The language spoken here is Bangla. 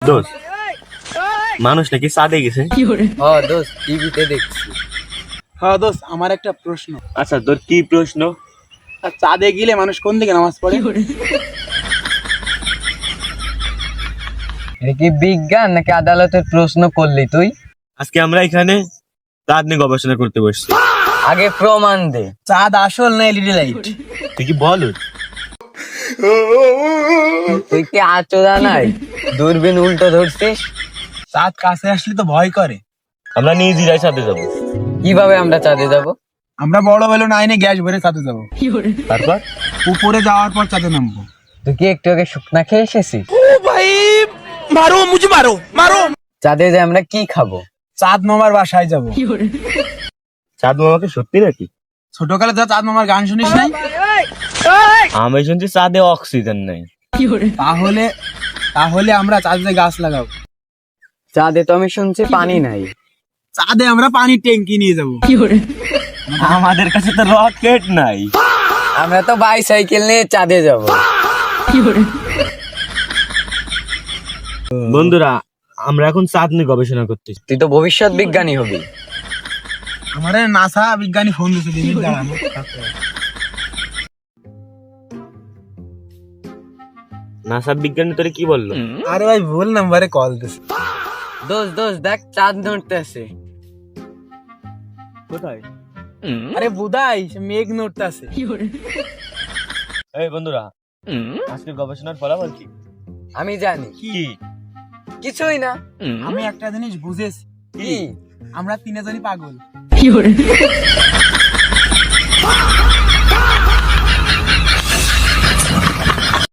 দোস্ত, মানুষ নাকি চাঁদে গেছে? দোস্ত টিভিতে দেখছি। হ্যাঁ দোস্ত, আমার একটা প্রশ্ন। আচ্ছা, তোর কি প্রশ্ন? আর চাঁদে গেলে মানুষ কোন দিকে নামাজ পড়ে? এটা কি বিজ্ঞান নাকি আদালতের প্রশ্ন করলি তুই? আজকে আমরা এখানে চাঁদ নিয়ে গবেষণা করতে বসছি। আগে প্রমাণ দে। চাঁদ আসল না এলইডি লাইট? তুই কি বল? তুই কি আচোদা নাই? দূরবীন উল্টো ধরছিস। চাঁদ কাছে আসলে তো ভয় করে। আমরা নিজেরাই চাঁদে যাবো। কিভাবে আমরা চাঁদে যাব? আমরা বড় বেলুন আইনে গ্যাস ভরে চাঁদে যাবো। তারপর উপরে যাওয়ার পর চাঁদে নামবো। তুই কি একটু আগে শুকনা খেয়ে এসেছিস? মারো মুঝে, মারো মারো। চাঁদে যে আমরা কি খাবো? চাঁদ মামার বাসায় যাবো। চাঁদ মামাকে সত্যি নাকি? ছোটকালে যা চাঁদ মামার গান শুনিস নাই? আমি শুনছি চাঁদে অক্সিজেন নাই। তাহলে তাহলে আমরা চাঁদে গাছ লাগাবো। চাঁদে তো আমি শুনছি পানি নাই। চাঁদে আমরা পানির ট্যাঙ্কি নিয়ে যাবো। আমাদের কাছে তো রকেট নাই। আমরা তো বাইসাইকেল নিয়ে চাঁদে যাব। বন্ধুরা, আমরা এখন চাঁদ নিয়ে গবেষণা করতেছি। তুই তো ভবিষ্যৎ বিজ্ঞানী হবি। আমার নাসা বিজ্ঞানী ফোন দিচ্ছে, দিন দাঁড়ানো। নাসা বিজ্ঞানী তোরে কি বললো? আরে ভাই, ভুল নাম্বারে কল দিছে। দোস্ত দোস্ত দেখ, চাঁদ নড়তে আছে। কোথায়? আরে বুদাই, সে মেঘ নড়তে আছে। এই বন্ধুরা, আজকে গবেষণার ফলাফল কি? আমি জানি। কি? কিছুই না। আমি একটা জিনিস বুঝেছি। কি? আমরা তিনজনই পাগল।